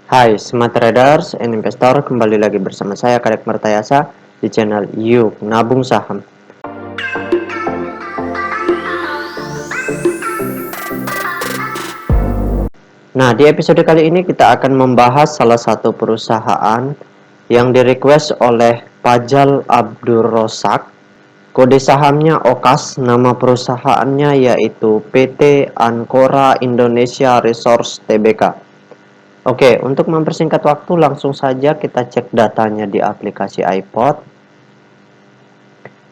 Hai Smart Traders and Investor, kembali lagi bersama saya Kadek Martayasa di channel Yuk Nabung Saham. Nah, di episode kali ini kita akan membahas salah satu perusahaan yang direquest oleh Fajal Abdul Rozak. Kode sahamnya OKAS, nama perusahaannya yaitu PT Ancora Indonesia Resource Tbk. Oke, untuk mempersingkat waktu langsung saja kita cek datanya di aplikasi iPod.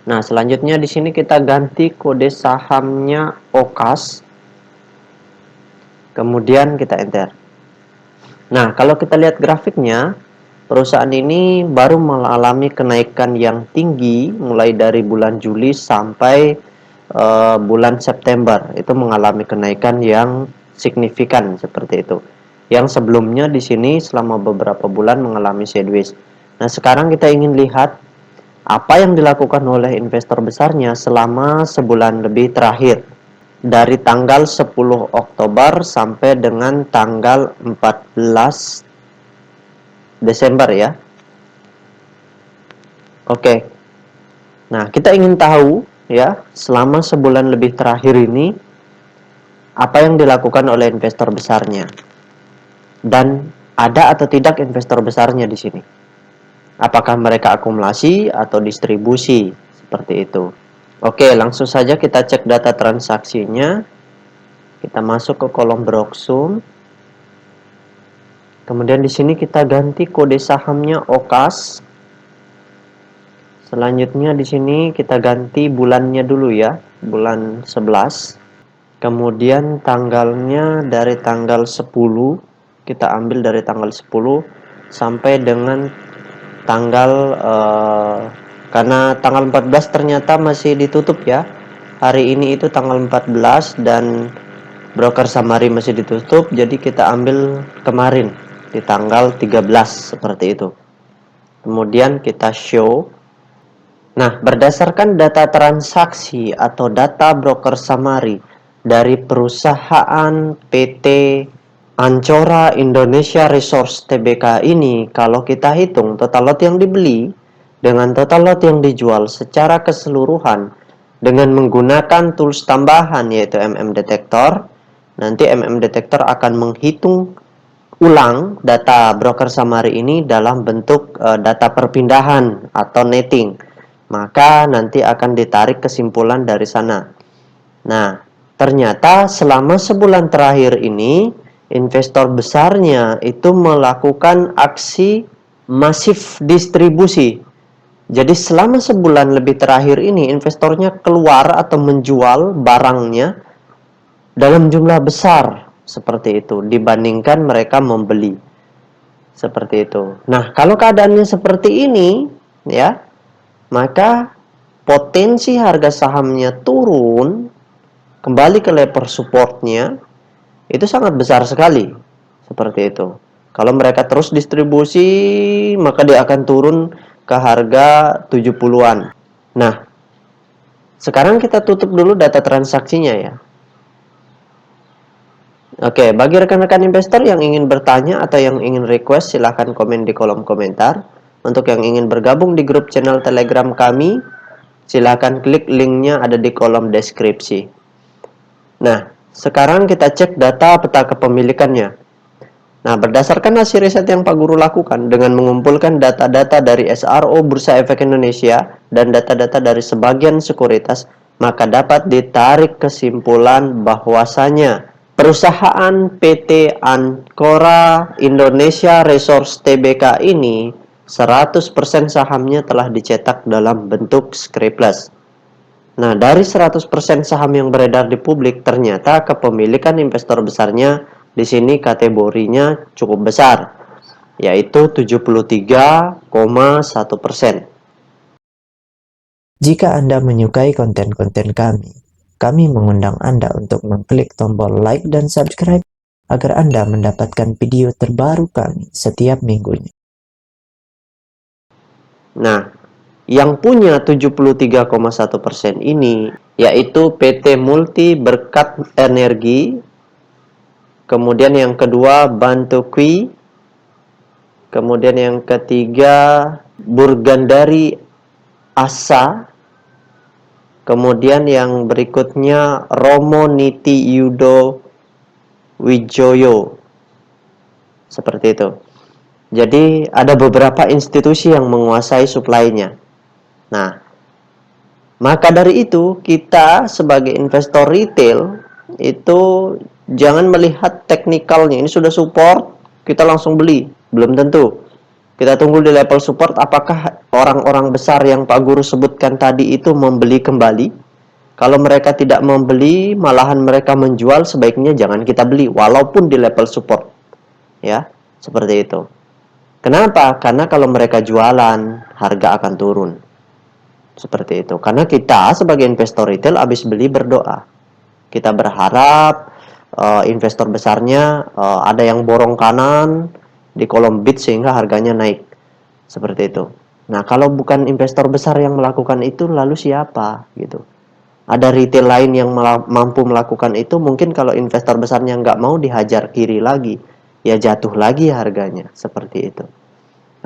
Nah, selanjutnya di sini kita ganti kode sahamnya OKAS. Kemudian kita enter. Nah, kalau kita lihat grafiknya, perusahaan ini baru mengalami kenaikan yang tinggi mulai dari bulan Juli sampai bulan September. Itu mengalami kenaikan yang signifikan seperti itu. Yang sebelumnya di sini selama beberapa bulan mengalami sideways. Nah, sekarang kita ingin lihat apa yang dilakukan oleh investor besarnya selama sebulan lebih terakhir, dari tanggal 10 Oktober sampai dengan tanggal 14 Desember ya. Oke. Nah, kita ingin tahu ya, selama sebulan lebih terakhir ini apa yang dilakukan oleh investor besarnya. Dan ada atau tidak investor besarnya di sini? Apakah mereka akumulasi atau distribusi seperti itu? Oke, langsung saja kita cek data transaksinya. Kita masuk ke kolom Broksum. Kemudian di sini kita ganti kode sahamnya OKAS. Selanjutnya di sini kita ganti bulannya dulu ya, bulan 11. Kemudian tanggalnya dari tanggal 10, kita ambil dari tanggal 10 sampai dengan tanggal karena tanggal 14 ternyata masih ditutup ya. Hari ini itu tanggal 14 dan broker Samari masih ditutup, jadi kita ambil kemarin di tanggal 13 seperti itu. Kemudian kita show. Nah, berdasarkan data transaksi atau data broker Samari dari perusahaan PT Ancora Indonesia Resource Tbk ini, kalau kita hitung total lot yang dibeli dengan total lot yang dijual secara keseluruhan dengan menggunakan tools tambahan yaitu Detektor, nanti Detektor akan menghitung ulang data broker Samari ini dalam bentuk data perpindahan atau netting. Maka nanti akan ditarik kesimpulan dari sana. Nah, ternyata selama sebulan terakhir ini investor besarnya itu melakukan aksi masif distribusi. Jadi selama sebulan lebih terakhir ini investornya keluar atau menjual barangnya dalam jumlah besar seperti itu dibandingkan mereka membeli. Seperti itu. Nah, kalau keadaannya seperti ini ya, maka potensi harga sahamnya turun kembali ke level supportnya itu sangat besar sekali. Seperti itu. Kalau mereka terus distribusi, maka dia akan turun ke harga 70-an. Nah, sekarang kita tutup dulu data transaksinya ya. Oke, bagi rekan-rekan investor yang ingin bertanya atau yang ingin request, silahkan komen di kolom komentar. Untuk yang ingin bergabung di grup channel Telegram kami, silahkan klik linknya ada di kolom deskripsi. Nah, sekarang kita cek data peta kepemilikannya. Nah, berdasarkan hasil riset yang Pak Guru lakukan dengan mengumpulkan data-data dari SRO Bursa Efek Indonesia dan data-data dari sebagian sekuritas, maka dapat ditarik kesimpulan bahwasanya perusahaan PT Ancora Indonesia Resource Tbk ini 100% sahamnya telah dicetak dalam bentuk scriptless. Nah, dari 100% saham yang beredar di publik, ternyata kepemilikan investor besarnya di sini kategorinya cukup besar, yaitu 73,1%. Jika Anda menyukai konten-konten kami mengundang Anda untuk mengklik tombol like dan subscribe agar Anda mendapatkan video terbaru kami setiap minggunya. Nah, yang punya 73,1% ini yaitu PT Multi Berkat Energi, kemudian yang kedua Bantokwi, Kemudian yang ketiga Burgandari Asa. Kemudian yang berikutnya Romo Niti Yudo Wijoyo. Seperti itu. Jadi ada beberapa institusi yang menguasai suplainya. Nah, maka dari itu kita sebagai investor retail itu jangan melihat teknikalnya. Ini sudah support, kita langsung beli. Belum tentu. Kita tunggu di level support apakah orang-orang besar yang Pak Guru sebutkan tadi itu membeli kembali. Kalau mereka tidak membeli, malahan mereka menjual, sebaiknya jangan kita beli walaupun di level support. Ya, seperti itu. Kenapa? Karena kalau mereka jualan, harga akan turun. Seperti itu. Karena kita sebagai investor retail habis beli berdoa. Kita berharap investor besarnya ada yang borong kanan di kolom bid sehingga harganya naik. Seperti itu. Nah, kalau bukan investor besar yang melakukan itu, lalu siapa gitu? Ada retail lain yang mampu melakukan itu, mungkin kalau investor besarnya nggak mau, dihajar kiri lagi, ya jatuh lagi harganya. Seperti itu.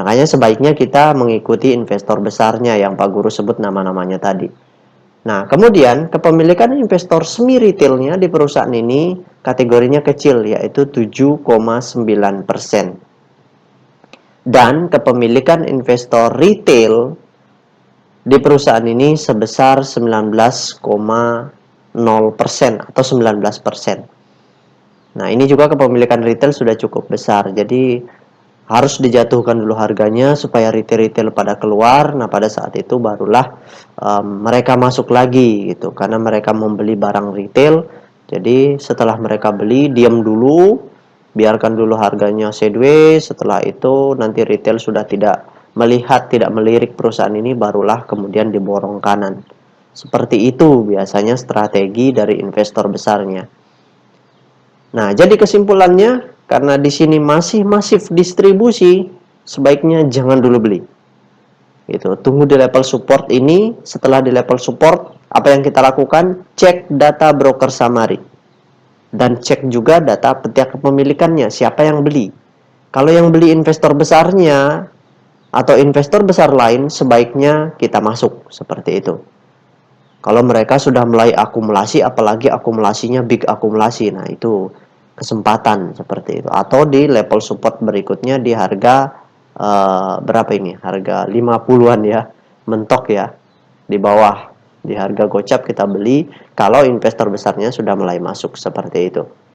Makanya sebaiknya kita mengikuti investor besarnya yang Pak Guru sebut nama-namanya tadi. Nah, kemudian kepemilikan investor semi retailnya di perusahaan ini kategorinya kecil, yaitu 7,9%. Dan kepemilikan investor retail di perusahaan ini sebesar 19,0% atau 19%. Nah, ini juga kepemilikan retail sudah cukup besar. Jadi harus dijatuhkan dulu harganya supaya retail-retail pada keluar. Nah, pada saat itu barulah mereka masuk lagi gitu, karena mereka membeli barang retail. Jadi setelah mereka beli, diam dulu, biarkan dulu harganya sideways. Setelah itu nanti retail sudah tidak melihat, tidak melirik perusahaan ini, barulah kemudian diborong kanan. Seperti itu biasanya strategi dari investor besarnya. Nah, jadi kesimpulannya, karena di sini masih masif distribusi, sebaiknya jangan dulu beli. Gitu. Tunggu di level support ini. Setelah di level support, apa yang kita lakukan? Cek data broker summary. Dan cek juga data pihak kepemilikannya, siapa yang beli. Kalau yang beli investor besarnya atau investor besar lain, sebaiknya kita masuk seperti itu. Kalau mereka sudah mulai akumulasi, apalagi akumulasinya big akumulasi, nah itu kesempatan seperti itu. Atau di level support berikutnya di harga berapa ini? Harga 50-an ya, mentok ya, di bawah. Di harga gocap kita beli kalau investor besarnya sudah mulai masuk seperti itu.